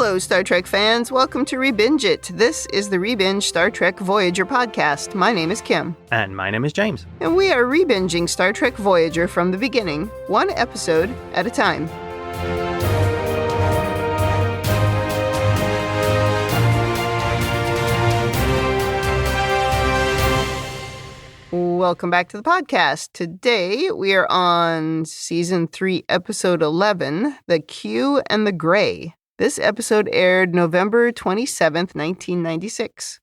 Hello, Star Trek fans. Welcome to ReBingeIT. This is the ReBinge Star Trek Voyager podcast. My name is Kim. And my name is James. And we are rebinging Star Trek Voyager from the beginning, one episode at a time. Welcome back to the podcast. Today we are on Season 3, Episode 11, The Q and the Gray. This episode aired November 27th, 1996.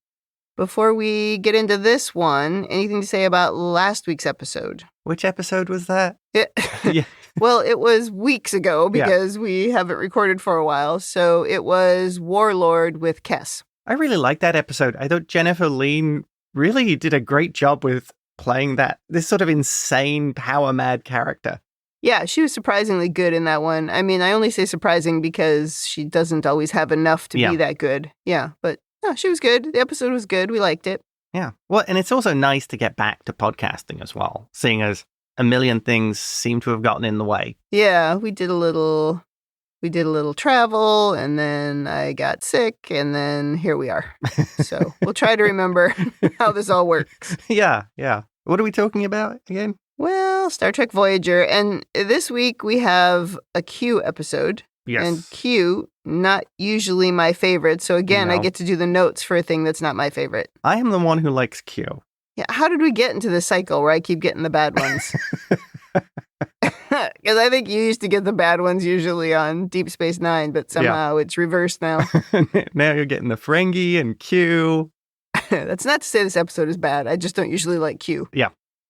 Before we get into this one, anything to say about last week's episode? Which episode was that? Yeah. Well, it was weeks ago because we haven't recorded for a while. So it was Warlord with Kes. I really liked that episode. I thought Jennifer Lean really did a great job with playing this sort of insane power-mad character. Yeah, she was surprisingly good in that one. I mean, I only say surprising because she doesn't always have enough to be that good. Yeah, but no, she was good. The episode was good. We liked it. Yeah. Well, and it's also nice to get back to podcasting as well, seeing as a million things seem to have gotten in the way. Yeah, we did a little travel, and then I got sick, and then here we are. So we'll try to remember how this all works. Yeah. What are we talking about again? Well, Star Trek Voyager, and this week we have a Q episode. Yes. And Q, not usually my favorite, so again, I get to do the notes for a thing that's not my favorite. I am the one who likes Q. Yeah, how did we get into this cycle where I keep getting the bad ones? Because I think you used to get the bad ones usually on Deep Space Nine, but somehow it's reversed now. Now you're getting the Ferengi and Q. That's not to say this episode is bad. I just don't usually like Q. Yeah.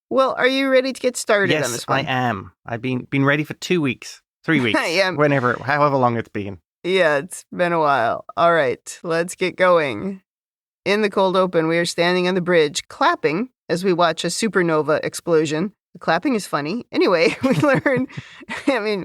Well, are you ready to get started on this one? Yes, I am. I've been ready for 2 weeks, 3 weeks, Yeah. however long it's been. Yeah, it's been a while. All right, let's get going. In the cold open, we are standing on the bridge, clapping as we watch a supernova explosion. The clapping is funny. Anyway, we learn,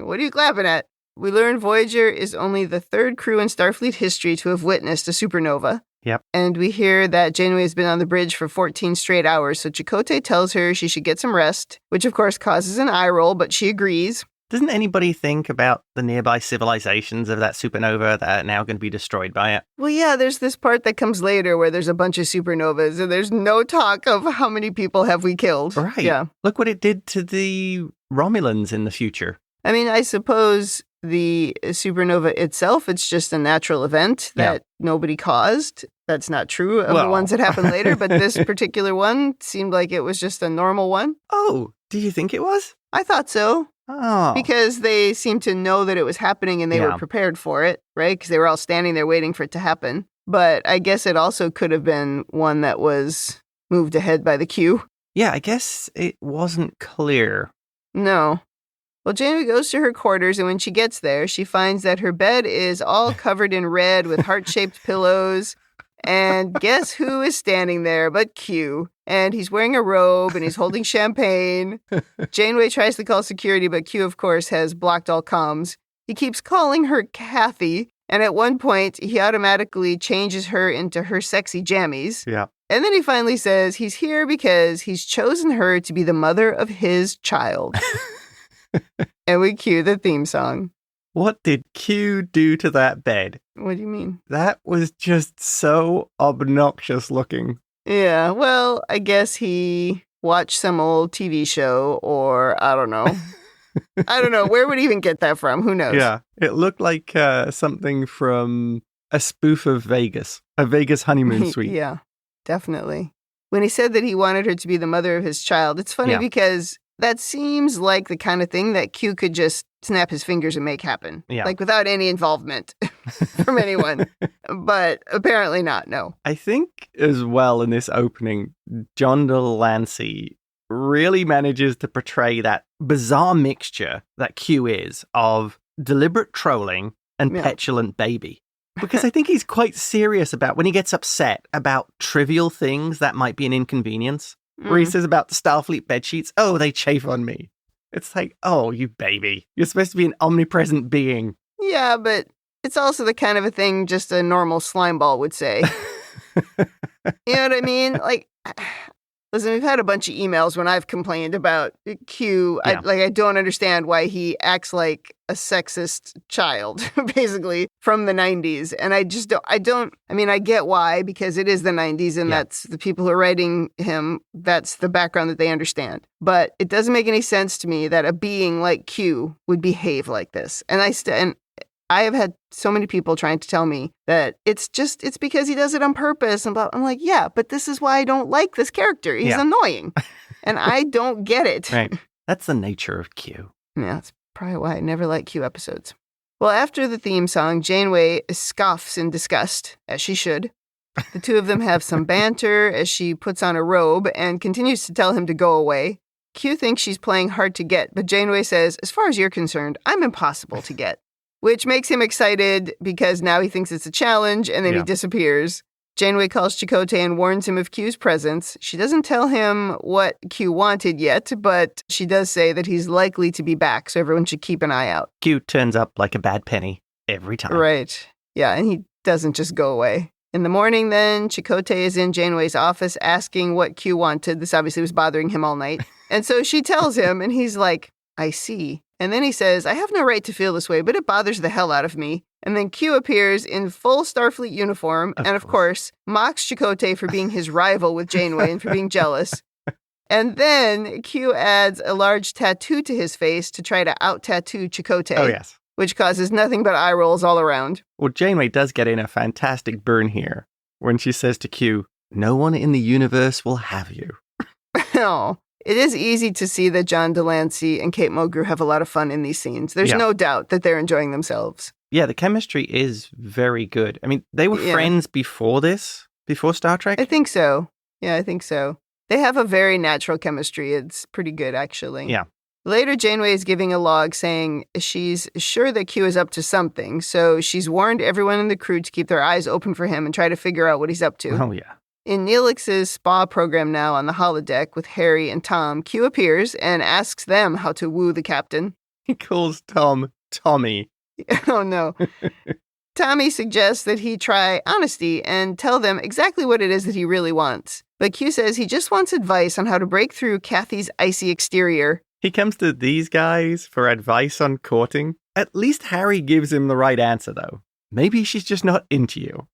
what are you clapping at? We learn Voyager is only the third crew in Starfleet history to have witnessed a supernova. Yep. And we hear that Janeway has been on the bridge for 14 straight hours, so Chakotay tells her she should get some rest, which of course causes an eye roll, but she agrees. Doesn't anybody think about the nearby civilizations of that supernova that are now going to be destroyed by it? Well, yeah, there's this part that comes later where there's a bunch of supernovas, and there's no talk of how many people have we killed. Right. Yeah. Look what it did to the Romulans in the future. I mean, I suppose the supernova itself, it's just a natural event that nobody caused. That's not true of the ones that happened later, but this particular one seemed like it was just a normal one. Oh, do you think it was? I thought so. Oh. Because they seemed to know that it was happening and they were prepared for it, right? Because they were all standing there waiting for it to happen. But I guess it also could have been one that was moved ahead by the Q. Yeah, I guess it wasn't clear. No. Well, Janeway goes to her quarters, and when she gets there, she finds that her bed is all covered in red with heart-shaped pillows. And guess who is standing there but Q? And he's wearing a robe, and he's holding champagne. Janeway tries to call security, but Q, of course, has blocked all comms. He keeps calling her Kathy, and at one point, he automatically changes her into her sexy jammies. Yeah. And then he finally says he's here because he's chosen her to be the mother of his child. And we cue the theme song. What did Q do to that bed? What do you mean? That was just so obnoxious looking. Yeah, well, I guess he watched some old TV show, or I don't know. I don't know. Where would he even get that from? Who knows? Yeah, it looked like something from a spoof of Vegas, a Vegas honeymoon suite. Yeah, definitely. When he said that he wanted her to be the mother of his child, it's funny because that seems like the kind of thing that Q could just snap his fingers and make happen. Yeah. Like without any involvement from anyone. But apparently not, no. I think as well in this opening, John de Lancie really manages to portray that bizarre mixture that Q is of deliberate trolling and petulant baby. Because I think he's quite serious about when he gets upset about trivial things that might be an inconvenience. Where he says about the Starfleet bedsheets, oh, they chafe on me. It's like, oh, you baby. You're supposed to be an omnipresent being. Yeah, but it's also the kind of a thing just a normal slimeball would say. You know what I mean? Like, Listen, we've had a bunch of emails when I've complained about Q. Yeah. I don't understand why he acts like a sexist child, basically, from the 90s. And I just don't, I get why, because it is the 90s and that's the people who are writing him, that's the background that they understand. But it doesn't make any sense to me that a being like Q would behave like this. And I have had so many people trying to tell me that it's because he does it on purpose. And I'm like, yeah, but this is why I don't like this character. He's annoying. And I don't get it. Right. That's the nature of Q. Yeah, that's probably why I never like Q episodes. Well, after the theme song, Janeway scoffs in disgust, as she should. The two of them have some banter as she puts on a robe and continues to tell him to go away. Q thinks she's playing hard to get, but Janeway says, as far as you're concerned, I'm impossible to get. Which makes him excited because now he thinks it's a challenge, and then he disappears. Janeway calls Chakotay and warns him of Q's presence. She doesn't tell him what Q wanted yet, but she does say that he's likely to be back, so everyone should keep an eye out. Q turns up like a bad penny every time. Right. Yeah, and he doesn't just go away. In the morning, then, Chakotay is in Janeway's office asking what Q wanted. This obviously was bothering him all night. And so she tells him, and he's like, I see. And then he says, I have no right to feel this way, but it bothers the hell out of me. And then Q appears in full Starfleet uniform and, of course, mocks Chakotay for being his rival with Janeway and for being jealous. And then Q adds a large tattoo to his face to try to out-tattoo Chakotay. Oh, yes. Which causes nothing but eye rolls all around. Well, Janeway does get in a fantastic burn here when she says to Q, no one in the universe will have you. Oh. It is easy to see that John de Lancie and Kate Mulgrew have a lot of fun in these scenes. There's no doubt that they're enjoying themselves. Yeah, the chemistry is very good. I mean, they were friends before Star Trek? I think so. Yeah, I think so. They have a very natural chemistry. It's pretty good, actually. Yeah. Later, Janeway is giving a log saying she's sure that Q is up to something, so she's warned everyone in the crew to keep their eyes open for him and try to figure out what he's up to. Oh, yeah. In Neelix's spa program now on the holodeck with Harry and Tom, Q appears and asks them how to woo the captain. He calls Tom Tommy. Oh, no. Tommy suggests that he try honesty and tell them exactly what it is that he really wants. But Q says he just wants advice on how to break through Kathy's icy exterior. He comes to these guys for advice on courting. At least Harry gives him the right answer, though. Maybe she's just not into you.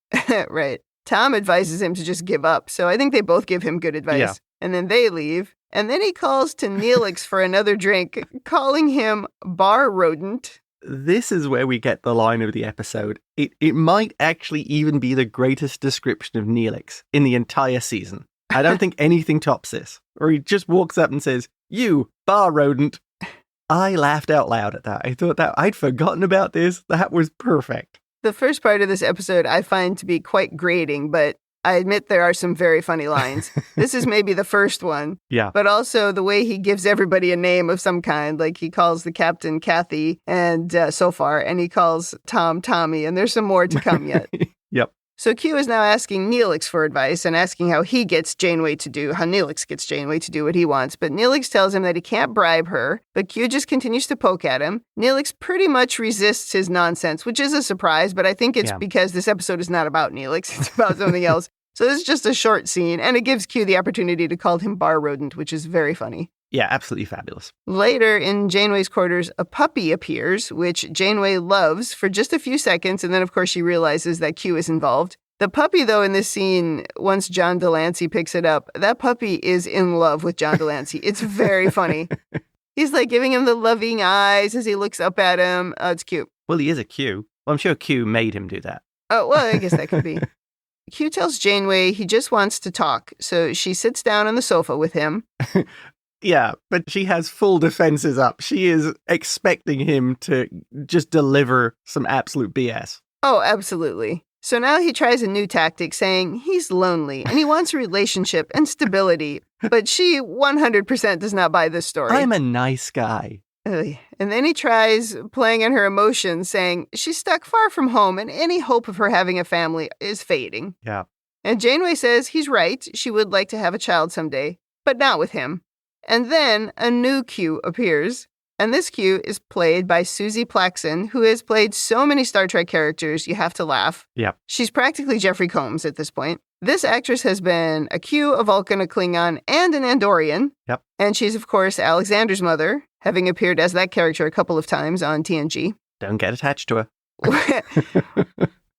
Right. Tom advises him to just give up, so I think they both give him good advice. Yeah. And then they leave, and then he calls to Neelix for another drink, calling him bar rodent. This is where we get the line of the episode. It might actually even be the greatest description of Neelix in the entire season. I don't think anything tops this. Or he just walks up and says, you, bar rodent. I laughed out loud at that. I thought that I'd forgotten about this. That was perfect. The first part of this episode I find to be quite grating, but I admit there are some very funny lines. This is maybe the first one. Yeah. But also the way he gives everybody a name of some kind. Like he calls the captain Kathy and so far, and he calls Tom Tommy, and there's some more to come yet. Yep. So Q is now asking Neelix for advice and asking how Neelix gets Janeway to do what he wants. But Neelix tells him that he can't bribe her, but Q just continues to poke at him. Neelix pretty much resists his nonsense, which is a surprise, but I think it's because this episode is not about Neelix. It's about something else. So this is just a short scene, and it gives Q the opportunity to call him bar rodent, which is very funny. Yeah, absolutely fabulous. Later, in Janeway's quarters, a puppy appears, which Janeway loves for just a few seconds, and then, of course, she realizes that Q is involved. The puppy, though, in this scene, once John de Lancie picks it up, that puppy is in love with John de Lancie. It's very funny. He's, like, giving him the loving eyes as he looks up at him. Oh, it's cute. Well, he is a Q. Well, I'm sure Q made him do that. Oh, well, I guess that could be. Q tells Janeway he just wants to talk, so she sits down on the sofa with him. Yeah, but she has full defenses up. She is expecting him to just deliver some absolute BS. Oh, absolutely. So now he tries a new tactic saying he's lonely and he wants a relationship and stability, but she 100% does not buy this story. I'm a nice guy. And then he tries playing on her emotions, saying she's stuck far from home and any hope of her having a family is fading. Yeah. And Janeway says he's right. She would like to have a child someday, but not with him. And then a new Q appears. And this Q is played by Suzie Plakson, who has played so many Star Trek characters, you have to laugh. Yeah. She's practically Jeffrey Combs at this point. This actress has been a Q, a Vulcan, a Klingon, and an Andorian. Yep. And she's, of course, Alexander's mother, having appeared as that character a couple of times on TNG. Don't get attached to her.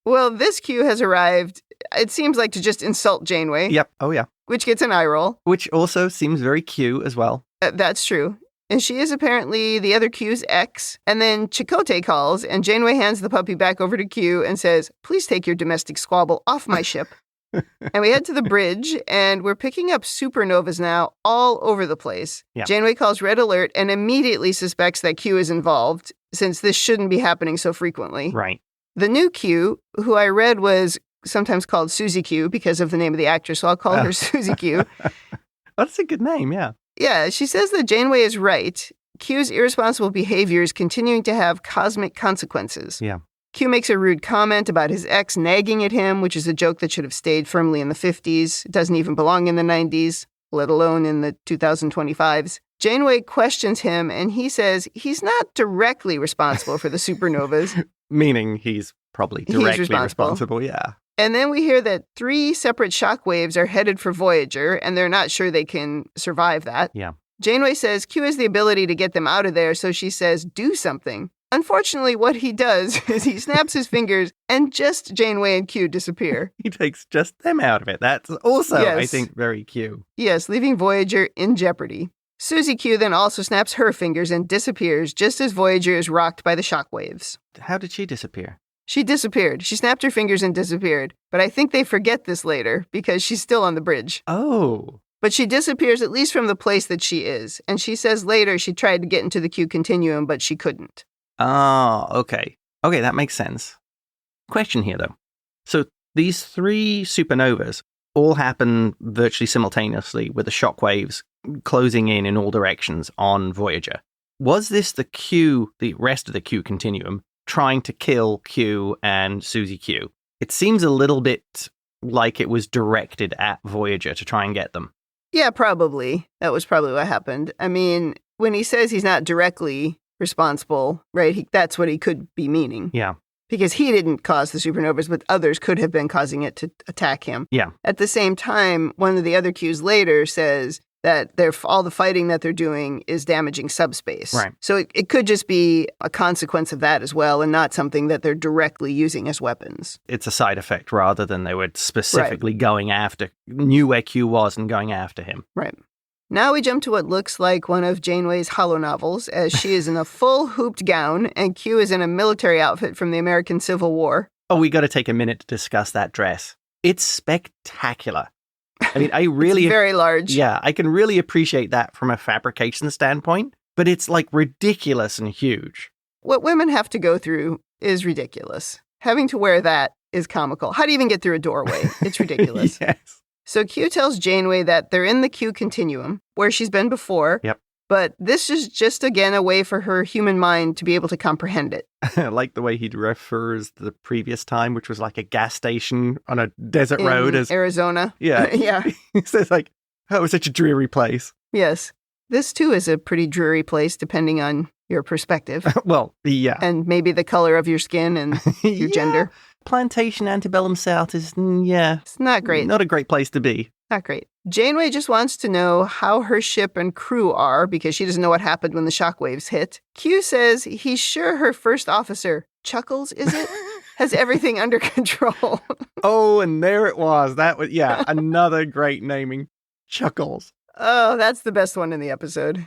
Well, this Q has arrived, it seems like, to just insult Janeway. Yep. Oh, yeah. Which gets an eye roll. Which also seems very Q as well. That's true. And she is apparently the other Q's ex. And then Chakotay calls, and Janeway hands the puppy back over to Q and says, "Please take your domestic squabble off my ship." And we head to the bridge, and we're picking up supernovas now all over the place. Yeah. Janeway calls red alert and immediately suspects that Q is involved, since this shouldn't be happening so frequently. Right. The new Q, who I read was sometimes called Suzie Q because of the name of the actress, so I'll call her Suzie Q. That's a good name, yeah. Yeah, she says that Janeway is right. Q's irresponsible behavior is continuing to have cosmic consequences. Yeah. Q makes a rude comment about his ex nagging at him, which is a joke that should have stayed firmly in the 50s. It doesn't even belong in the 90s, let alone in the 2025s. Janeway questions him, and he says he's not directly responsible for the supernovas. Meaning he's probably directly responsible, yeah. And then we hear that 3 separate shockwaves are headed for Voyager, and they're not sure they can survive that. Yeah. Janeway says Q has the ability to get them out of there, so she says, "Do something." Unfortunately, what he does is he snaps his fingers and just Janeway and Q disappear. He takes just them out of it. That's also, Yes. I think, very Q. Yes, leaving Voyager in jeopardy. Suzie Q then also snaps her fingers and disappears just as Voyager is rocked by the shockwaves. How did she disappear? She disappeared. She snapped her fingers and disappeared. But I think they forget this later because she's still on the bridge. Oh. But she disappears at least from the place that she is. And she says later she tried to get into the Q continuum, but she couldn't. Oh, okay. Okay, that makes sense. Question here, though. So these 3 supernovas all happen virtually simultaneously with the shockwaves closing in all directions on Voyager. Was this the Q, the rest of the Q continuum, trying to kill Q and Suzie Q? It seems a little bit like it was directed at Voyager to try and get them. Yeah, probably. That was probably what happened. I mean, when he says he's not directly responsible, right, that's what he could be meaning. Yeah. Because he didn't cause the supernovas, but others could have been causing it to attack him. Yeah. At the same time, one of the other Qs later says that all the fighting that they're doing is damaging subspace. Right. So it could just be a consequence of that as well, and not something that they're directly using as weapons. It's a side effect rather than they were specifically going after, knew where Q was and going after him. Right. Now we jump to what looks like one of Janeway's holonovels, as she is in a full hooped gown and Q is in a military outfit from the American Civil War. Oh, we got to take a minute to discuss that dress. It's spectacular. I mean, I really... It's very large. Yeah, I can really appreciate that from a fabrication standpoint, but it's like ridiculous and huge. What women have to go through is ridiculous. Having to wear that is comical. How do you even get through a doorway? It's ridiculous. Yes. So Q tells Janeway that they're in the Q continuum, where she's been before. Yep. But this is just, again, a way for her human mind to be able to comprehend it. I like the way he refers to the previous time, which was like a gas station on a desert road. As Arizona. Yeah. Yeah. He says like, oh, it was such a dreary place. Yes. This, too, is a pretty dreary place, depending on your perspective. Well, yeah. And maybe the color of your skin and your gender. Plantation antebellum South is, It's not great. Not a great place to be. Not great. Janeway just wants to know how her ship and crew are because she doesn't know what happened when the shockwaves hit. Q says he's sure her first officer, Chuckles, is it? Has everything under control. Oh, and there it was. That was, yeah, another great naming. Chuckles. Oh, that's the best one in the episode.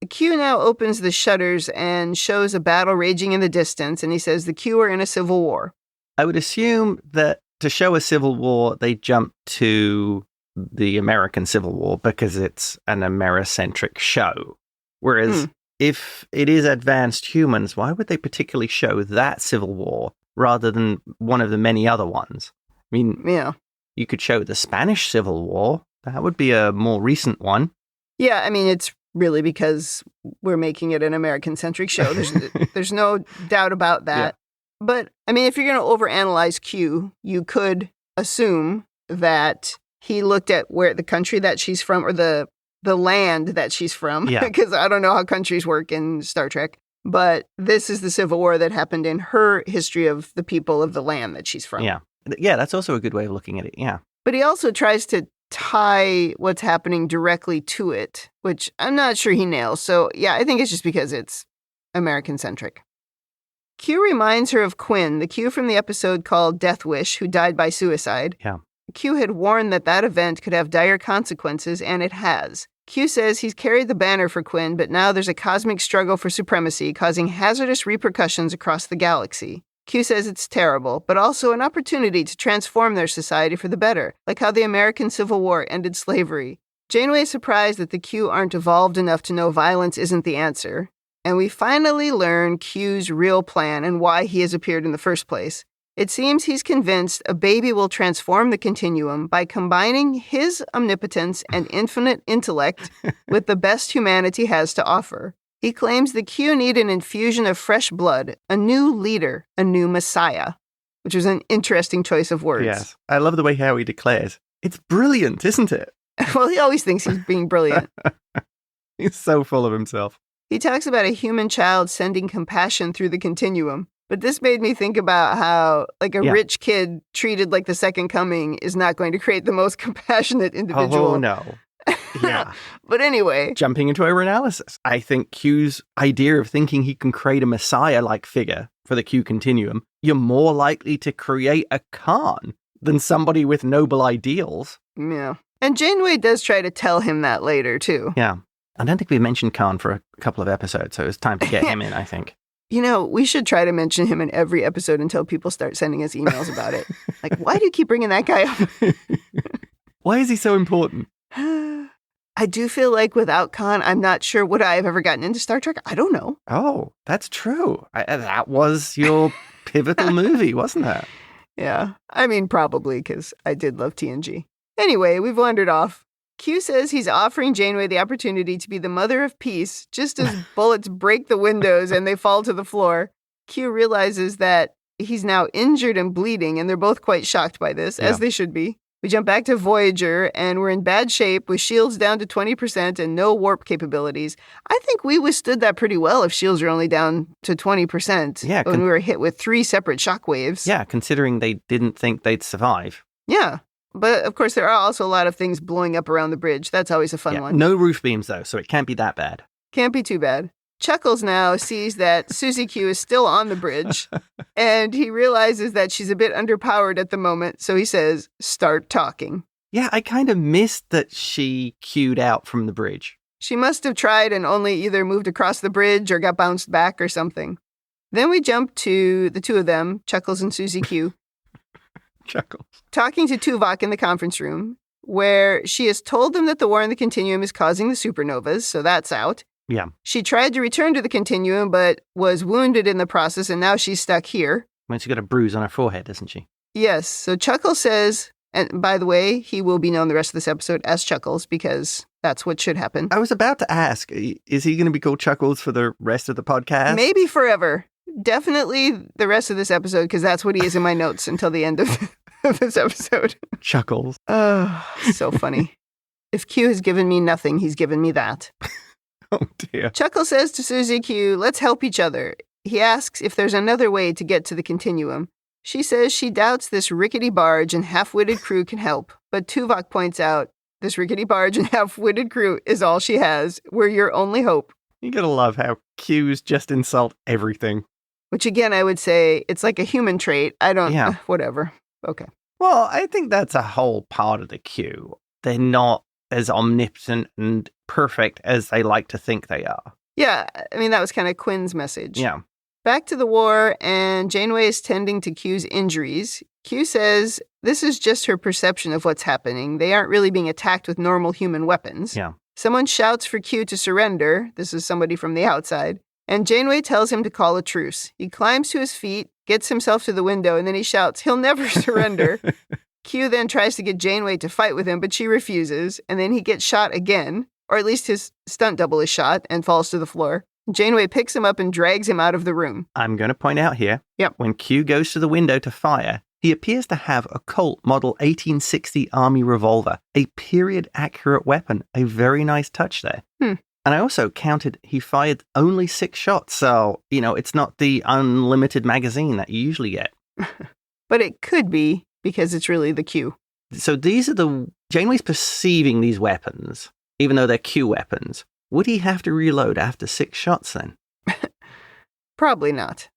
Q now opens the shutters and shows a battle raging in the distance, and he says the Q are in a civil war. I would assume that to show a civil war, they jump to the American Civil War because it's an Americentric show. Whereas if it is advanced humans, why would they particularly show that Civil War rather than one of the many other ones? I mean, yeah, you could show the Spanish Civil War. That would be a more recent one. Yeah, I mean, it's really because we're making it an American-centric show. There's no doubt about that. Yeah. But, I mean, if you're going to overanalyze Q, you could assume that he looked at where the country that she's from or the land that she's from. Because I don't know how countries work in Star Trek. But this is the Civil War that happened in her history of the people of the land that she's from. Yeah. Yeah, that's also a good way of looking at it. Yeah. But he also tries to tie what's happening directly to it, which I'm not sure he nails. So yeah, I think it's just because it's American-centric. Q reminds her of Quinn, the Q from the episode called Death Wish, who died by suicide. Yeah. Q had warned that event could have dire consequences, and it has. Q says he's carried the banner for Quinn, but now there's a cosmic struggle for supremacy, causing hazardous repercussions across the galaxy. Q says it's terrible, but also an opportunity to transform their society for the better, like how the American Civil War ended slavery. Janeway is surprised that the Q aren't evolved enough to know violence isn't the answer. And we finally learn Q's real plan and why he has appeared in the first place. It seems he's convinced a baby will transform the continuum by combining his omnipotence and infinite intellect with the best humanity has to offer. He claims the Q need an infusion of fresh blood, a new leader, a new messiah, which is an interesting choice of words. Yes. I love the way how he declares, it's brilliant, isn't it? Well, he always thinks he's being brilliant. He's so full of himself. He talks about a human child sending compassion through the continuum. But this made me think about how, like, a rich kid treated like the second coming is not going to create the most compassionate individual. Oh, no. Yeah. But anyway. Jumping into our analysis, I think Q's idea of thinking he can create a messiah-like figure for the Q continuum, you're more likely to create a Khan than somebody with noble ideals. Yeah. And Janeway does try to tell him that later, too. Yeah. I don't think we mentioned Khan for a couple of episodes, so it's time to get him in, I think. You know, we should try to mention him in every episode until people start sending us emails about it. Like, why do you keep bringing that guy up? Why is he so important? I do feel like without Khan, I'm not sure would I have ever gotten into Star Trek. I don't know. Oh, that's true. That was your pivotal movie, wasn't it? Yeah. I mean, probably, because I did love TNG. Anyway, we've wandered off. Q says he's offering Janeway the opportunity to be the mother of peace just as bullets break the windows and they fall to the floor. Q realizes that he's now injured and bleeding, and they're both quite shocked by this, as they should be. We jump back to Voyager, and we're in bad shape with shields down to 20% and no warp capabilities. I think we withstood that pretty well if shields are only down to 20% when we were hit with 3 separate shockwaves. Yeah, considering they didn't think they'd survive. Yeah. But, of course, there are also a lot of things blowing up around the bridge. That's always a fun one. No roof beams, though, so it can't be that bad. Can't be too bad. Chuckles now sees that Suzie Q is still on the bridge, and he realizes that she's a bit underpowered at the moment, so he says, start talking. Yeah, I kind of missed that she queued out from the bridge. She must have tried and only either moved across the bridge or got bounced back or something. Then we jump to the two of them, Chuckles and Suzie Q. Chuckles. Talking to Tuvok in the conference room, where she has told them that the war in the continuum is causing the supernovas, so that's out. Yeah. She tried to return to the continuum, but was wounded in the process, and now she's stuck here. When she's got a bruise on her forehead, doesn't she? Yes. So Chuckles says, and by the way, he will be known the rest of this episode as Chuckles, because that's what should happen. I was about to ask, is he going to be called Chuckles for the rest of the podcast? Maybe forever. Definitely the rest of this episode, because that's what he is in my notes until the end of this episode. Chuckles. Oh, so funny. If Q has given me nothing, he's given me that. Oh, dear. Chuckles says to Suzie Q, let's help each other. He asks if there's another way to get to the continuum. She says she doubts this rickety barge and half-witted crew can help. But Tuvok points out, this rickety barge and half-witted crew is all she has. We're your only hope. You gotta love how Q's just insult everything. Which, again, I would say it's like a human trait. I don't... Yeah. Whatever. Okay. Well, I think that's a whole part of the Q. They're not as omnipotent and perfect as they like to think they are. Yeah, I mean, that was kind of Quinn's message. Yeah. Back to the war, and Janeway is tending to Q's injuries. Q says this is just her perception of what's happening. They aren't really being attacked with normal human weapons. Yeah. Someone shouts for Q to surrender. This is somebody from the outside. And Janeway tells him to call a truce. He climbs to his feet, gets himself to the window, and then he shouts, he'll never surrender. Q then tries to get Janeway to fight with him, but she refuses, and then he gets shot again, or at least his stunt double is shot and falls to the floor. Janeway picks him up and drags him out of the room. I'm going to point out here, when Q goes to the window to fire, he appears to have a Colt Model 1860 Army revolver, a period-accurate weapon, a very nice touch there. And I also counted he fired only 6 shots, so, it's not the unlimited magazine that you usually get. But it could be, because it's really the Q. So these are Janeway's perceiving these weapons, even though they're Q weapons. Would he have to reload after 6 shots then? Probably not.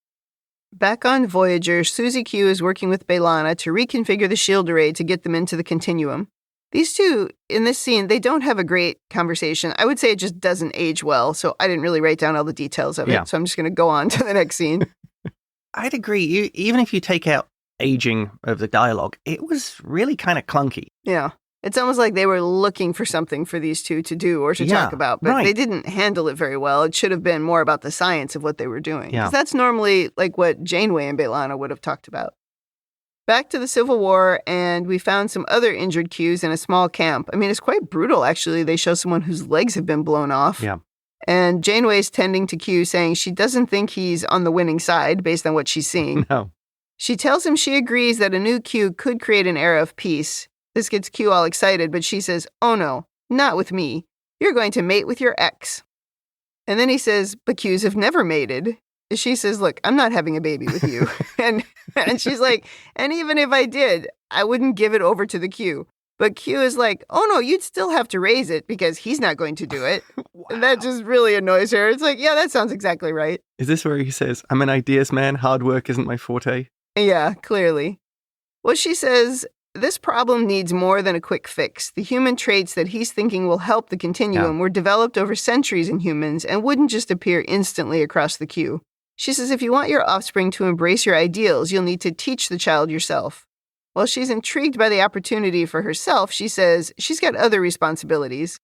Back on Voyager, Suzie Q is working with B'Elanna to reconfigure the shield array to get them into the continuum. These two, in this scene, they don't have a great conversation. I would say it just doesn't age well, so I didn't really write down all the details of it, so I'm just going to go on to the next scene. I'd agree. Even if you take out aging of the dialogue, it was really kind of clunky. Yeah. It's almost like they were looking for something for these two to do or to talk about, but they didn't handle it very well. It should have been more about the science of what they were doing. Because that's normally like what Janeway and B'Elanna would have talked about. Back to the Civil War, and we found some other injured Qs in a small camp. I mean, it's quite brutal, actually. They show someone whose legs have been blown off. Yeah. And Janeway's tending to Q, saying she doesn't think he's on the winning side based on what she's seeing. No. She tells him she agrees that a new Q could create an era of peace. This gets Q all excited, but she says, "Oh no, not with me. You're going to mate with your ex." And then he says, "But Qs have never mated." She says, "Look, I'm not having a baby with you." and she's like, "And even if I did, I wouldn't give it over to the Q." But Q is like, "Oh no, you'd still have to raise it because he's not going to do it." Wow. And that just really annoys her. It's like, yeah, that sounds exactly right. Is this where he says, "I'm an ideas man, hard work isn't my forte"? Yeah, clearly. Well, she says, this problem needs more than a quick fix. The human traits that he's thinking will help the continuum were developed over centuries in humans and wouldn't just appear instantly across the Q. She says if you want your offspring to embrace your ideals, you'll need to teach the child yourself. While she's intrigued by the opportunity for herself, she says she's got other responsibilities.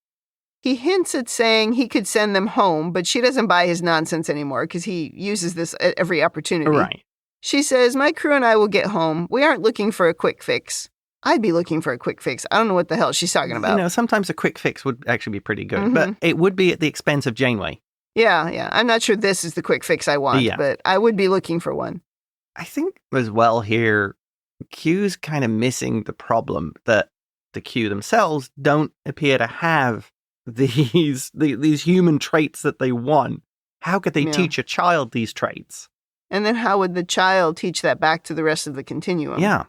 He hints at saying he could send them home, but she doesn't buy his nonsense anymore because he uses this at every opportunity. Right. She says, "My crew and I will get home. We aren't looking for a quick fix." I'd be looking for a quick fix. I don't know what the hell she's talking about. You know, sometimes a quick fix would actually be pretty good, but it would be at the expense of Janeway. Yeah. I'm not sure this is the quick fix I want, but I would be looking for one. I think as well here, Q's kind of missing the problem that the Q themselves don't appear to have these human traits that they want. How could they teach a child these traits? And then how would the child teach that back to the rest of the continuum? Yeah.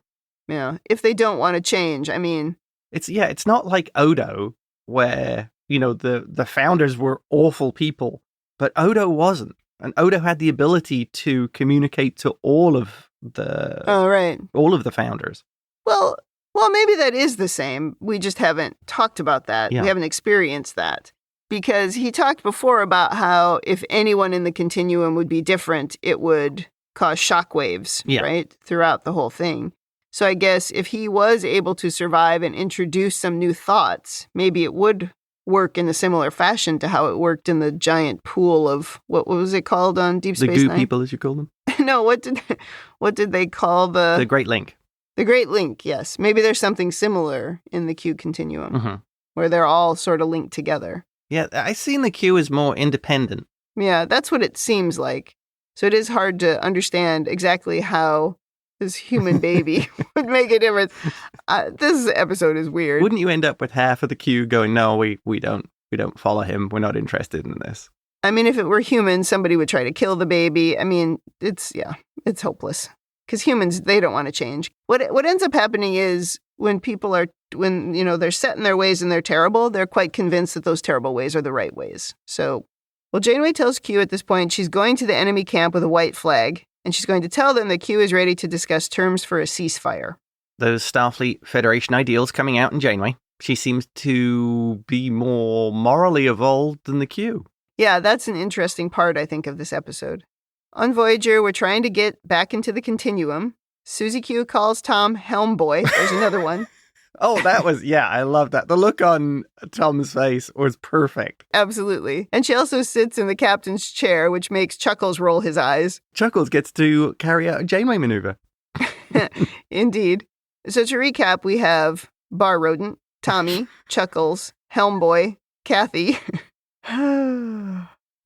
Yeah, if they don't want to change, I mean... It's not like Odo, where, the founders were awful people, but Odo wasn't. And Odo had the ability to communicate to all of the... Oh, right. All of the founders. Well, maybe that is the same. We just haven't talked about that. Yeah. We haven't experienced that. Because he talked before about how if anyone in the continuum would be different, it would cause shockwaves, right? Throughout the whole thing. So I guess if he was able to survive and introduce some new thoughts, maybe it would work in a similar fashion to how it worked in the giant pool of, what was it called on Deep Space Nine? The goo people, as you call them? No, what did they call the... The Great Link. The Great Link, yes. Maybe there's something similar in the Q continuum, where they're all sort of linked together. Yeah, I've seen the Q as more independent. Yeah, that's what it seems like. So it is hard to understand exactly how this human baby would make a difference. This episode is weird. Wouldn't you end up with half of the Q going, "No, we don't follow him. We're not interested in this"? I mean, if it were human, somebody would try to kill the baby. I mean, it's hopeless because humans, they don't want to change. What ends up happening is when people are, they're set in their ways and they're terrible, they're quite convinced that those terrible ways are the right ways. So, Janeway tells Q at this point she's going to the enemy camp with a white flag. And she's going to tell them that Q is ready to discuss terms for a ceasefire. Those Starfleet Federation ideals coming out in Janeway. She seems to be more morally evolved than the Q. Yeah, that's an interesting part, I think, of this episode. On Voyager, we're trying to get back into the continuum. Suzie Q calls Tom Helm Boy. There's another one. Oh, I love that. The look on Tom's face was perfect. Absolutely. And she also sits in the captain's chair, which makes Chuckles roll his eyes. Chuckles gets to carry out a Janeway maneuver. Indeed. So to recap, we have Bar Rodent, Tommy, Chuckles, Helm Boy, Kathy.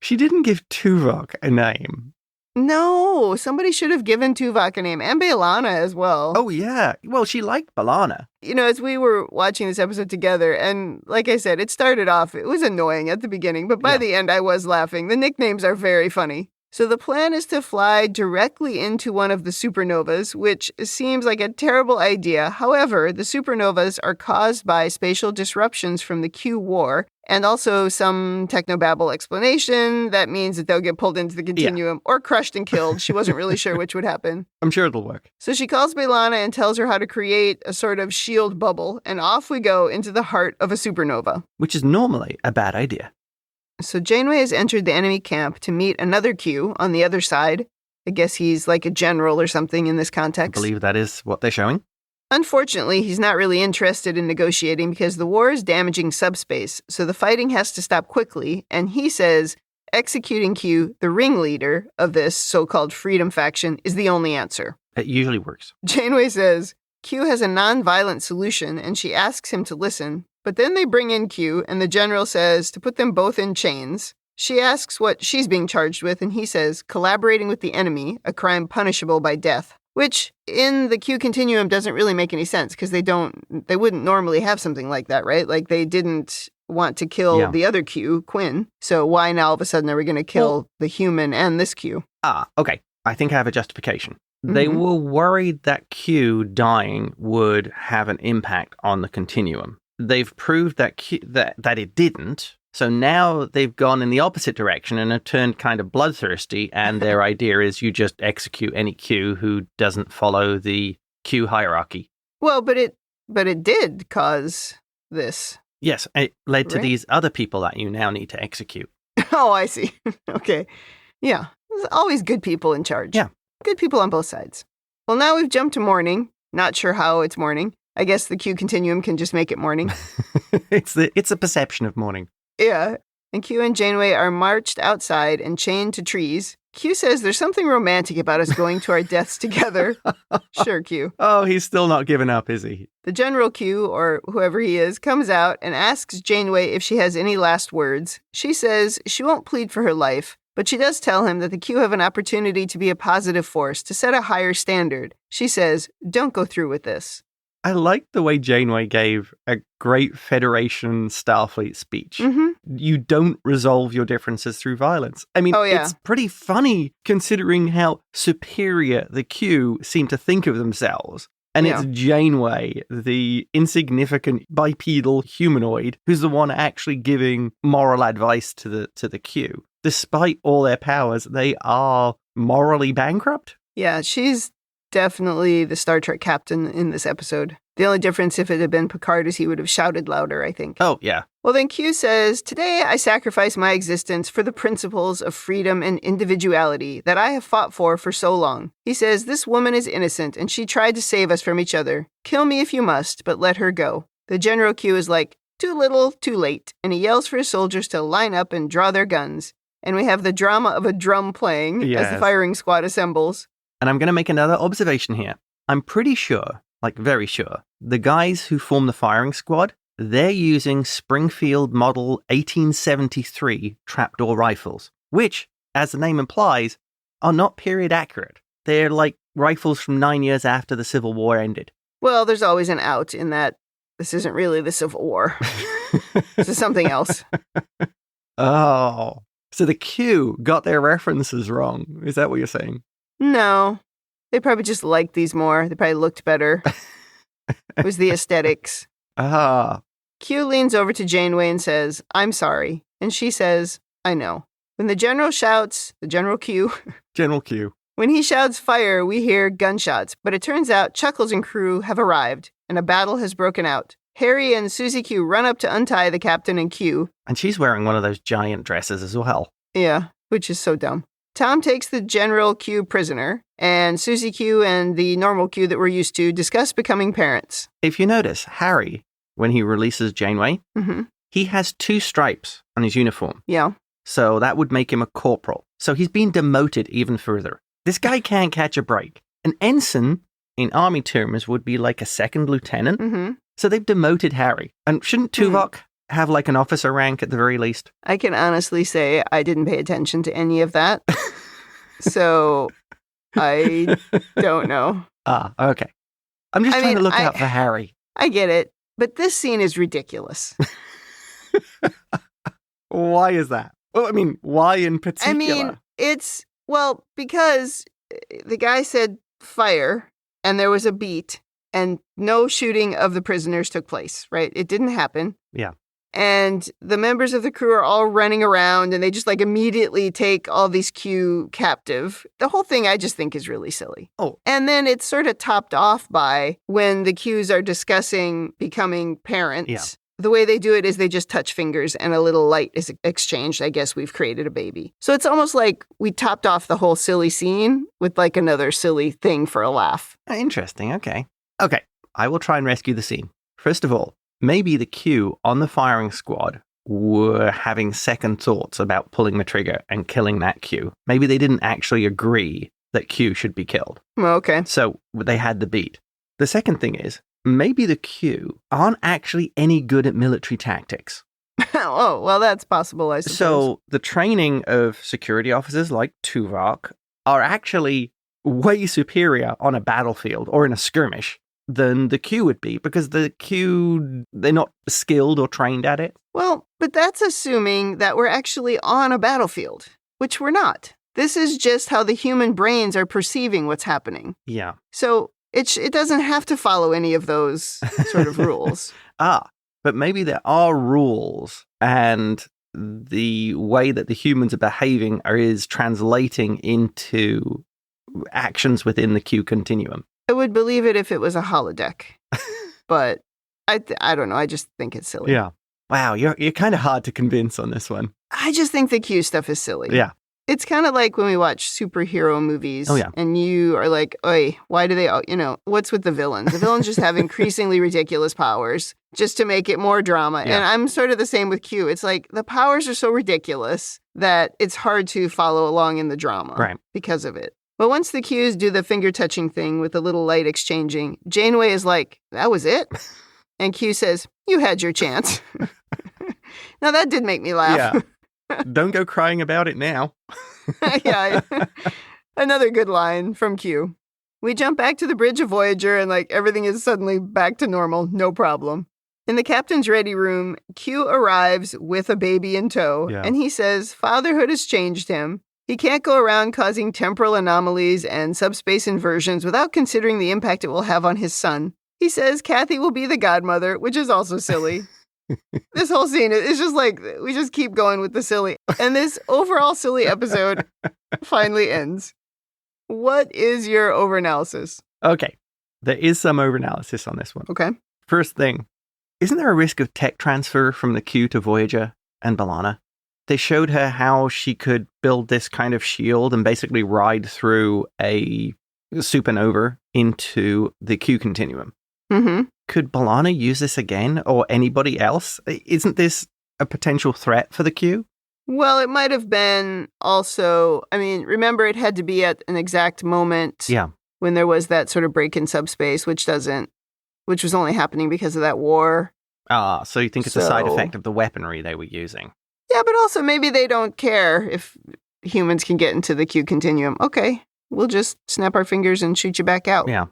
She didn't give Tuvok a name. No, somebody should have given Tuvok a name, and B'Elanna as well. Oh, yeah. Well, she liked B'Elanna. As we were watching this episode together, and like I said, it started off, it was annoying at the beginning, but by the end, I was laughing. The nicknames are very funny. So the plan is to fly directly into one of the supernovas, which seems like a terrible idea. However, the supernovas are caused by spatial disruptions from the Q war, and also some technobabble explanation that means that they'll get pulled into the continuum or crushed and killed. She wasn't really sure which would happen. I'm sure it'll work. So she calls B'Elanna and tells her how to create a sort of shield bubble, and off we go into the heart of a supernova. Which is normally a bad idea. So Janeway has entered the enemy camp to meet another Q on the other side. I guess he's like a general or something in this context. I believe that is what they're showing. Unfortunately, he's not really interested in negotiating because the war is damaging subspace, so the fighting has to stop quickly, and he says executing Q, the ringleader of this so-called freedom faction, is the only answer. It usually works. Janeway says Q has a non-violent solution, and she asks him to listen. But then they bring in Q, and the general says to put them both in chains. She asks what she's being charged with, and he says collaborating with the enemy, a crime punishable by death. Which, in the Q continuum, doesn't really make any sense, because they wouldn't normally have something like that, right? Like, they didn't want to kill the other Q, Quinn, so why now all of a sudden are we going to kill the human and this Q? Okay. I think I have a justification. They were worried that Q dying would have an impact on the continuum. They've proved that that it didn't, so now they've gone in the opposite direction and have turned kind of bloodthirsty, and their idea is you just execute any Q who doesn't follow the Q hierarchy. Well, but it did cause this. Yes, it led to these other people that you now need to execute. Oh, I see. Okay. Yeah, there's always good people in charge. Yeah. Good people on both sides. Well, now we've jumped to morning. Not sure how it's morning. I guess the Q continuum can just make it morning. It's a perception of morning. Yeah. And Q and Janeway are marched outside and chained to trees. Q says there's something romantic about us going to our deaths together. Sure, Q. Oh, he's still not giving up, is he? The General Q, or whoever he is, comes out and asks Janeway if she has any last words. She says she won't plead for her life, but she does tell him that the Q have an opportunity to be a positive force, to set a higher standard. She says, don't go through with this. I like the way Janeway gave a great Federation Starfleet speech. You don't resolve your differences through violence. I mean, it's pretty funny considering how superior the Q seem to think of themselves. And it's Janeway, the insignificant bipedal humanoid, who's the one actually giving moral advice to the Q. Despite all their powers, they are morally bankrupt. Yeah, she's definitely the Star Trek captain in this episode. The only difference if it had been Picard is he would have shouted louder, I think. Oh, yeah. Well, then Q says, today I sacrifice my existence for the principles of freedom and individuality that I have fought for so long. He says, this woman is innocent and she tried to save us from each other. Kill me if you must, but let her go. The General Q is like, too little, too late. And he yells for his soldiers to line up and draw their guns. And we have the drama of a drum playing as the firing squad assembles. And I'm going to make another observation here. I'm pretty sure, like very sure, the guys who form the firing squad, they're using Springfield Model 1873 trapdoor rifles, which, as the name implies, are not period accurate. They're like rifles from 9 years after the Civil War ended. Well, there's always an out in that this isn't really the Civil War. This is something else. Oh, so the Q got their references wrong. Is that what you're saying? No. They probably just liked these more. They probably looked better. It was the aesthetics. Q leans over to Janeway and says, I'm sorry. And she says, I know. When the General shouts, the General Q. General Q. When he shouts fire, we hear gunshots. But it turns out Chuckles and crew have arrived, and a battle has broken out. Harry and Suzie Q run up to untie the captain and Q. And she's wearing one of those giant dresses as well. Yeah, which is so dumb. Tom takes the General Q prisoner, and Suzie Q and the normal Q that we're used to discuss becoming parents. If you notice, Harry, when he releases Janeway, he has 2 stripes on his uniform. Yeah. So that would make him a corporal. So he's been demoted even further. This guy can't catch a break. An ensign, in army terms, would be like a second lieutenant. So they've demoted Harry. And shouldn't Tuvok have like an officer rank at the very least? I can honestly say I didn't pay attention to any of that. So I don't know. Okay. I'm just trying to look out for Harry. I get it. But this scene is ridiculous. Why is that? Well, I mean, why in particular? I mean, it's Well, because the guy said fire, and there was a beat, and no shooting of the prisoners took place, right? It didn't happen. Yeah. And the members of the crew are all running around, and they just immediately take all these Q captive. The whole thing I just think is really silly. Oh. And then it's sort of topped off by when the Qs are discussing becoming parents. Yeah. The way they do it is they just touch fingers and a little light is exchanged. I guess we've created a baby. So it's almost like we topped off the whole silly scene with another silly thing for a laugh. Interesting. Okay. Okay. I will try and rescue the scene. First of all, maybe the Q on the firing squad were having second thoughts about pulling the trigger and killing that Q. Maybe they didn't actually agree that Q should be killed. Okay. So they had the beat. The second thing is, maybe the Q aren't actually any good at military tactics. Oh, well, that's possible, I suppose. So the training of security officers like Tuvok are actually way superior on a battlefield or in a skirmish than the Q would be, because the Q, they're not skilled or trained at it. Well, but that's assuming that we're actually on a battlefield, which we're not. This is just how the human brains are perceiving what's happening. Yeah. So it doesn't have to follow any of those sort of rules. But maybe there are rules, and the way that the humans are behaving is translating into actions within the Q continuum. I would believe it if it was a holodeck, but I don't know. I just think it's silly. Yeah. Wow, you're kind of hard to convince on this one. I just think the Q stuff is silly. Yeah. It's kind of like when we watch superhero movies. Oh, yeah. And you are like, oi, why do they, what's with the villains? The villains just have increasingly ridiculous powers just to make it more drama. Yeah. And I'm sort of the same with Q. It's like the powers are so ridiculous that it's hard to follow along in the drama because of it. But once the Qs do the finger-touching thing with the little light exchanging, Janeway is like, that was it? And Q says, you had your chance. Now, that did make me laugh. Yeah. Don't go crying about it now. Yeah. Another good line from Q. We jump back to the bridge of Voyager, and everything is suddenly back to normal. No problem. In the captain's ready room, Q arrives with a baby in tow, and he says fatherhood has changed him. He can't go around causing temporal anomalies and subspace inversions without considering the impact it will have on his son. He says Kathy will be the godmother, which is also silly. This whole scene is just we just keep going with the silly. And this overall silly episode finally ends. What is your overanalysis? Okay, there is some overanalysis on this one. Okay. First thing, isn't there a risk of tech transfer from the Q to Voyager and B'Elanna? They showed her how she could build this kind of shield and basically ride through a supernova into the Q continuum. Mm-hmm. Could B'Elanna use this again, or anybody else? Isn't this a potential threat for the Q? Well, it might have been also, remember it had to be at an exact moment when there was that sort of break in subspace, which was only happening because of that war. So you think it's a side effect of the weaponry they were using? Yeah, but also maybe they don't care if humans can get into the Q continuum. Okay, we'll just snap our fingers and shoot you back out. Yeah.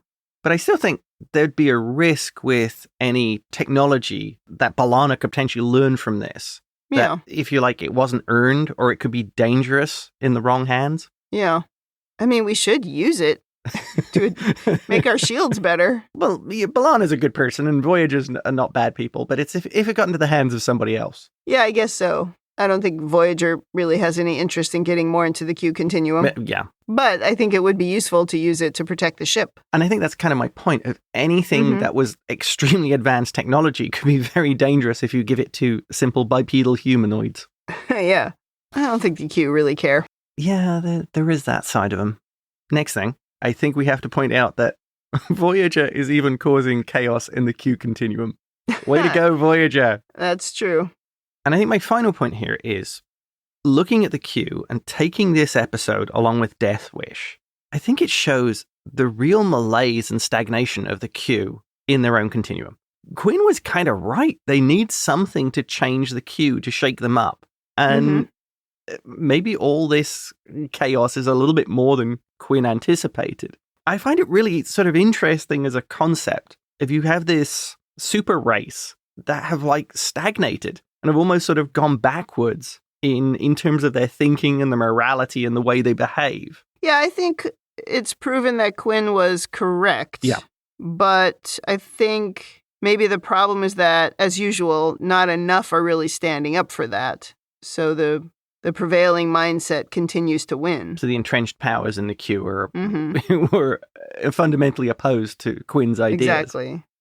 But I still think there'd be a risk with any technology that B'Elanna could potentially learn from this. Yeah. That, if you like, it wasn't earned, or it could be dangerous in the wrong hands. Yeah. We should use it to make our shields better. Well, B'Elanna's a good person, and Voyagers are not bad people, but it's if it got into the hands of somebody else. Yeah, I guess so. I don't think Voyager really has any interest in getting more into the Q continuum. Yeah. But I think it would be useful to use it to protect the ship. And I think that's kind of my point. Of anything that was extremely advanced technology could be very dangerous if you give it to simple bipedal humanoids. Yeah. I don't think the Q really care. Yeah, there is that side of them. Next thing, I think we have to point out that Voyager is even causing chaos in the Q continuum. Way to go, Voyager. That's true. And I think my final point here is, looking at the Q and taking this episode along with Death Wish, I think it shows the real malaise and stagnation of the Q in their own continuum. Quinn was kind of right. They need something to change the Q to shake them up. And maybe all this chaos is a little bit more than Quinn anticipated. I find it really sort of interesting as a concept. If you have this super race that have stagnated and have almost sort of gone backwards in terms of their thinking and the morality and the way they behave. Yeah, I think it's proven that Quinn was correct. Yeah. But I think maybe the problem is that, as usual, not enough are really standing up for that. So the prevailing mindset continues to win. So the entrenched powers in the Q were fundamentally opposed to Quinn's ideas.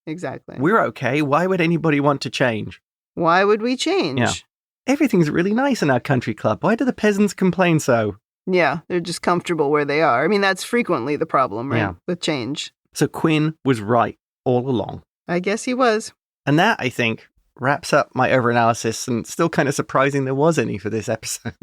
Exactly. We're okay. Why would anybody want to change? Why would we change? Yeah. Everything's really nice in our country club. Why do the peasants complain so? Yeah, they're just comfortable where they are. I mean, that's frequently the problem, right? Yeah. With change. So Quinn was right all along. I guess he was. And that, I think, wraps up my overanalysis, and still kind of surprising there was any for this episode.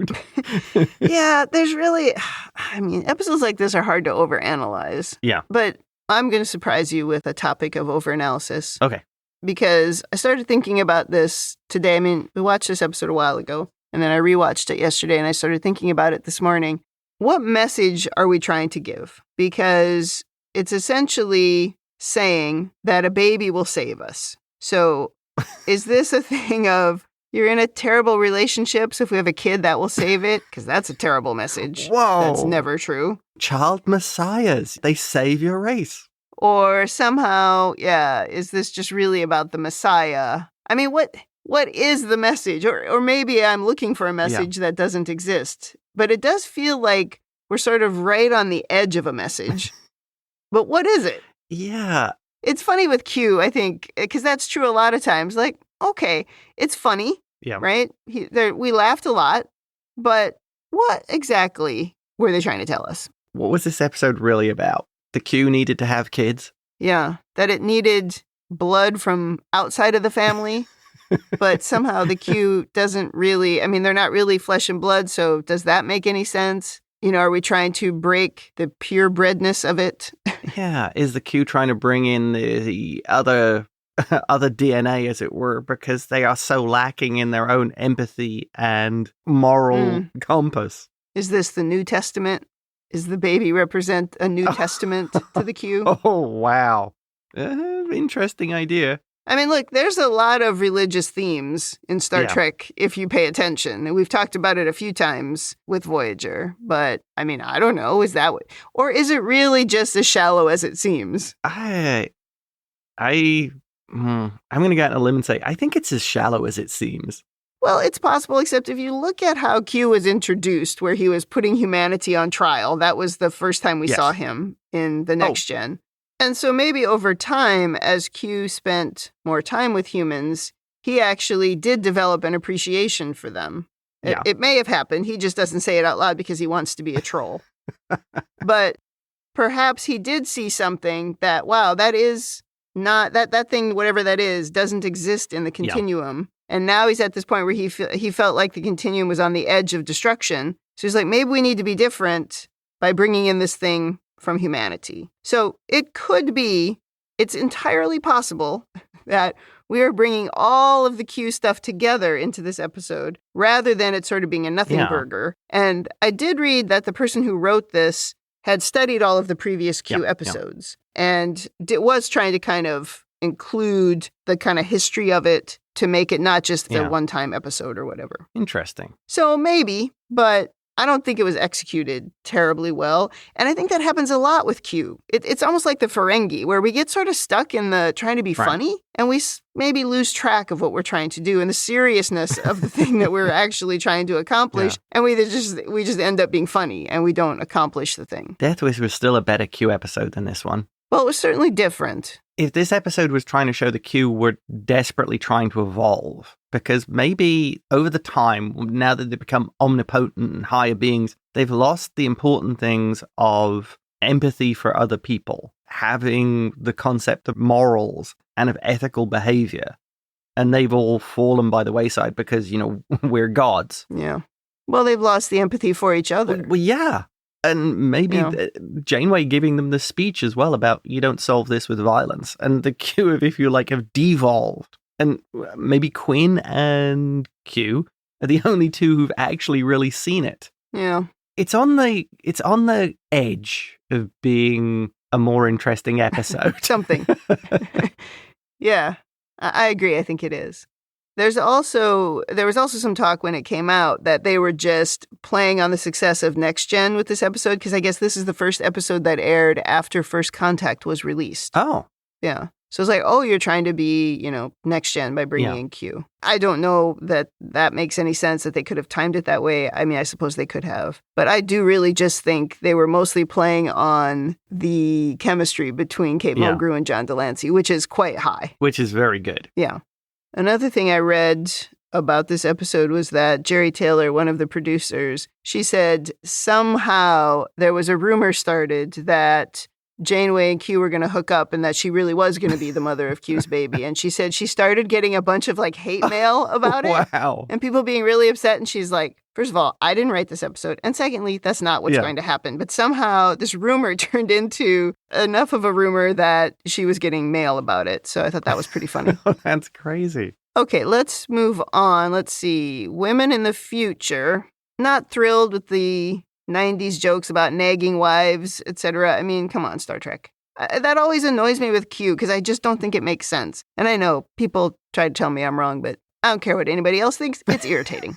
Yeah, there's really, I mean, episodes like this are hard to overanalyze. Yeah. But I'm going to surprise you with a topic of overanalysis. Okay. Because I started thinking about this today. I mean, we watched this episode a while ago, and then I rewatched it yesterday, and I started thinking about it this morning. What message are we trying to give? Because it's essentially saying that a baby will save us. So is this a thing of you're in a terrible relationship, so if we have a kid, that will save it? Because that's a terrible message. Whoa. That's never true. Child messiahs. They save your race. Or somehow, yeah, is this just really about the Messiah? I mean, what is the message? Or maybe I'm looking for a message that doesn't exist. But it does feel like we're sort of right on the edge of a message. But what is it? Yeah. It's funny with Q, I think, because that's true a lot of times. Like, okay, it's funny, right? We laughed a lot, but what exactly were they trying to tell us? What was this episode really about? The Q needed to have kids? Yeah, that it needed blood from outside of the family, but somehow the Q doesn't really, I mean, they're not really flesh and blood, so does that make any sense? You know, are we trying to break the purebredness of it? Yeah, is the Q trying to bring in the other DNA, as it were, because they are so lacking in their own empathy and moral compass? Is this the New Testament? Is the baby represent a New Testament to the Q? Oh, wow. Interesting idea. I mean, look, there's a lot of religious themes in Star Trek if you pay attention. And we've talked about it a few times with Voyager. But, I mean, I don't know. Is that what... Or is it really just as shallow as it seems? I'm going to go out on a limb and say, I think it's as shallow as it seems. Well, it's possible, except if you look at how Q was introduced, where he was putting humanity on trial, that was the first time we saw him in the Next Gen. And so maybe over time, as Q spent more time with humans, he actually did develop an appreciation for them. Yeah. It may have happened. He just doesn't say it out loud because he wants to be a troll. But perhaps he did see something that, wow, that is not, that thing, whatever that is, doesn't exist in the continuum. Yeah. And now he's at this point where he felt like the continuum was on the edge of destruction. So he's like, maybe we need to be different by bringing in this thing from humanity. So it could be, it's entirely possible that we are bringing all of the Q stuff together into this episode rather than it sort of being a nothing burger. And I did read that the person who wrote this had studied all of the previous Q episodes and was trying to kind of include the kind of history of it to make it not just the one-time episode or whatever. Interesting. So maybe, but I don't think it was executed terribly well. And I think that happens a lot with Q. It's almost like the Ferengi, where we get sort of stuck in the trying to be funny, and we maybe lose track of what we're trying to do and the seriousness of the thing that we're actually trying to accomplish. And we just end up being funny, and we don't accomplish the thing. Death Wish was still a better Q episode than this one. Well, it was certainly different. If this episode was trying to show the Q were desperately trying to evolve, because maybe over the time, now that they've become omnipotent and higher beings, they've lost the important things of empathy for other people, having the concept of morals and of ethical behavior. And they've all fallen by the wayside because, we're gods. Yeah. Well, they've lost the empathy for each other. Well, yeah. And maybe Janeway giving them the speech as well about you don't solve this with violence. And the Q, if you like, have devolved. And maybe Quinn and Q are the only two who've actually really seen it. Yeah. It's on the edge of being a more interesting episode. Something. Yeah. I agree. I think it is. There was also some talk when it came out that they were just playing on the success of Next Gen with this episode, because I guess this is the first episode that aired after First Contact was released. Oh. Yeah. So it's like, oh, you're trying to be, Next Gen by bringing in Q. I don't know that makes any sense, that they could have timed it that way. I mean, I suppose they could have. But I do really just think they were mostly playing on the chemistry between Kate Mulgrew and John de Lancie, which is quite high. Which is very good. Yeah. Another thing I read about this episode was that Jerry Taylor, one of the producers, she said somehow there was a rumor started that Janeway and Q were going to hook up and that she really was going to be the mother of Q's baby. And she said she started getting a bunch of hate mail about it. Wow. And people being really upset. And she's like, first of all, I didn't write this episode. And secondly, that's not what's going to happen. But somehow this rumor turned into enough of a rumor that she was getting mail about it. So I thought that was pretty funny. That's crazy. Okay, let's move on. Let's see. Women in the future. Not thrilled with the 90s jokes about nagging wives, etc. I mean, come on, Star Trek. That always annoys me with Q because I just don't think it makes sense. And I know people try to tell me I'm wrong, but I don't care what anybody else thinks. It's irritating.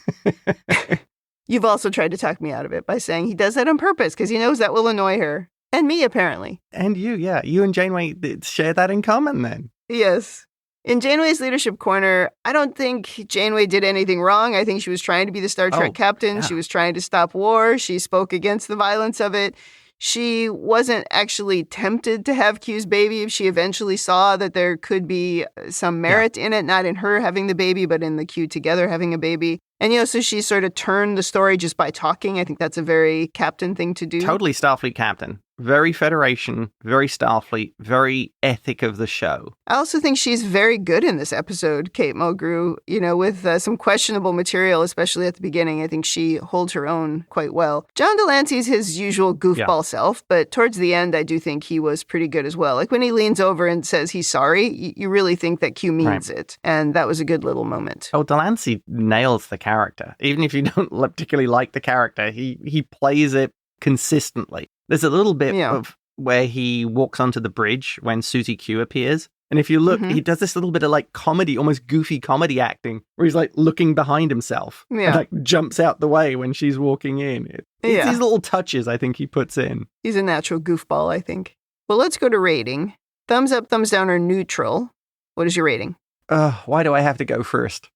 You've also tried to talk me out of it by saying he does that on purpose because he knows that will annoy her. And me, apparently. And you, yeah. You and Janeway share that in common then. Yes. In Janeway's leadership corner, I don't think Janeway did anything wrong. I think she was trying to be the Star Trek captain. Yeah. She was trying to stop war. She spoke against the violence of it. She wasn't actually tempted to have Q's baby if she eventually saw that there could be some merit in it, not in her having the baby, but in the Q together having a baby. And, so she sort of turned the story just by talking. I think that's a very captain thing to do. Totally Starfleet captain. Very Federation, very Starfleet, very ethic of the show. I also think she's very good in this episode, Kate Mulgrew, with some questionable material, especially at the beginning. I think she holds her own quite well. John de Lancie's his usual goofball self, but towards the end, I do think he was pretty good as well. Like when he leans over and says he's sorry, you really think that Q means it. And that was a good little moment. Oh, de Lancie nails the character. Even if you don't particularly like the character, he plays it consistently. There's a little bit of where he walks onto the bridge when Suzie Q appears. And if you look, he does this little bit of comedy, almost goofy comedy acting, where he's looking behind himself and jumps out the way when she's walking in. It's these little touches I think he puts in. He's a natural goofball, I think. Well, let's go to rating. Thumbs up, thumbs down, or neutral. What is your rating? Why do I have to go first?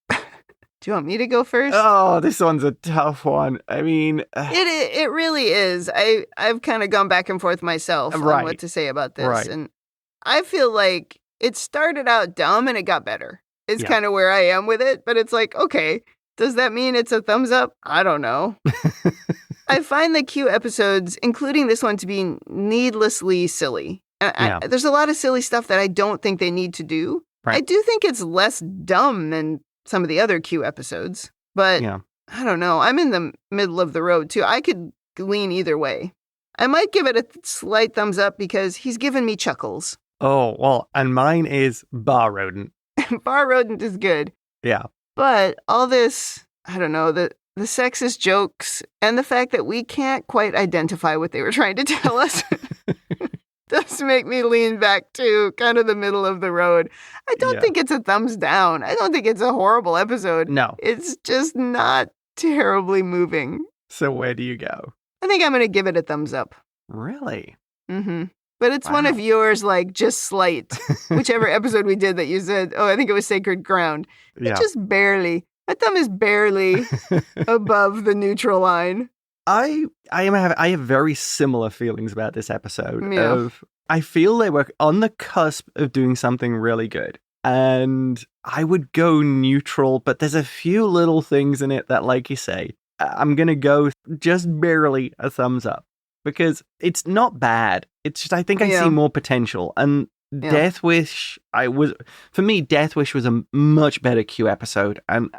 Do you want me to go first? Oh, this one's a tough one. I mean... It really is. I've kind of gone back and forth myself on what to say about this. Right. And I feel like it started out dumb and it got better. It's kind of where I am with it. But it's like, okay, does that mean it's a thumbs up? I don't know. I find the Q episodes, including this one, to be needlessly silly. There's a lot of silly stuff that I don't think they need to do. Right. I do think it's less dumb than some of the other Q episodes, but I don't know. I'm in the middle of the road too. I could lean either way. I might give it a slight thumbs up because he's given me chuckles. Oh, well, and mine is Bar Rodent. Bar Rodent is good. Yeah. But all this, I don't know, the sexist jokes and the fact that we can't quite identify what they were trying to tell us does make me lean back to kind of the middle of the road. I don't think it's a thumbs down. I don't think it's a horrible episode. No. It's just not terribly moving. So where do you go? I think I'm going to give it a thumbs up. Really? Mm-hmm. But it's one of yours, just slight. Whichever episode we did that you said, I think it was Sacred Ground. It's just barely. My thumb is barely above the neutral line. I have very similar feelings about this episode. I feel they were on the cusp of doing something really good. And I would go neutral, but there's a few little things in it that, like you say, I'm going to go just barely a thumbs up. Because it's not bad. It's just I think I see more potential. And Death Wish, for me, Death Wish was a much better Q episode. And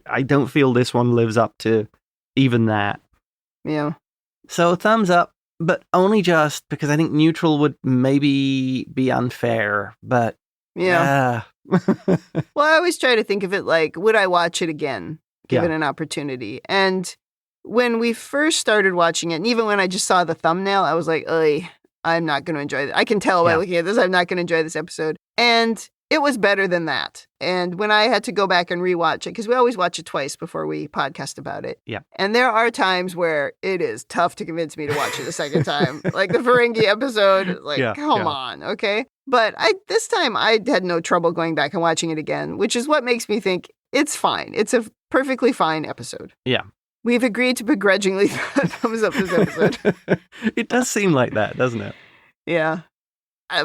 I don't feel this one lives up to even that. Yeah. So thumbs up, but only just because I think neutral would maybe be unfair, but well, I always try to think of it would I watch it again, given an opportunity? And when we first started watching it, and even when I just saw the thumbnail, I was like, I'm not going to enjoy it. I can tell by looking at this, I'm not going to enjoy this episode. And it was better than that. And when I had to go back and rewatch it, because we always watch it twice before we podcast about it. Yeah. And there are times where it is tough to convince me to watch it a second time. Like the Ferengi episode, come on, okay? But this time I had no trouble going back and watching it again, which is what makes me think it's fine. It's a perfectly fine episode. Yeah. We've agreed to begrudgingly thumbs up this episode. It does seem like that, doesn't it? Yeah.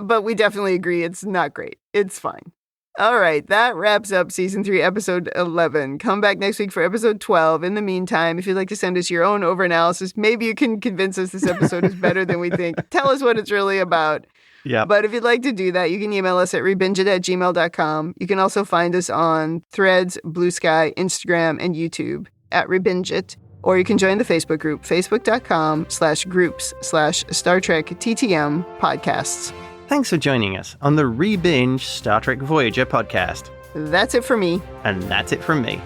But we definitely agree it's not great. It's fine. All right, that wraps up Season 3, Episode 11. Come back next week for Episode 12. In the meantime, if you'd like to send us your own overanalysis, maybe you can convince us this episode is better than we think. Tell us what it's really about. Yeah. But if you'd like to do that, you can email us at ReBingeIT@gmail.com. You can also find us on Threads, Blue Sky, Instagram, and YouTube at ReBingeIT. Or you can join the Facebook group, facebook.com/groups/Star Trek TTM podcasts. Thanks for joining us on the ReBinge Star Trek Voyager podcast. That's it for me. And that's it from me.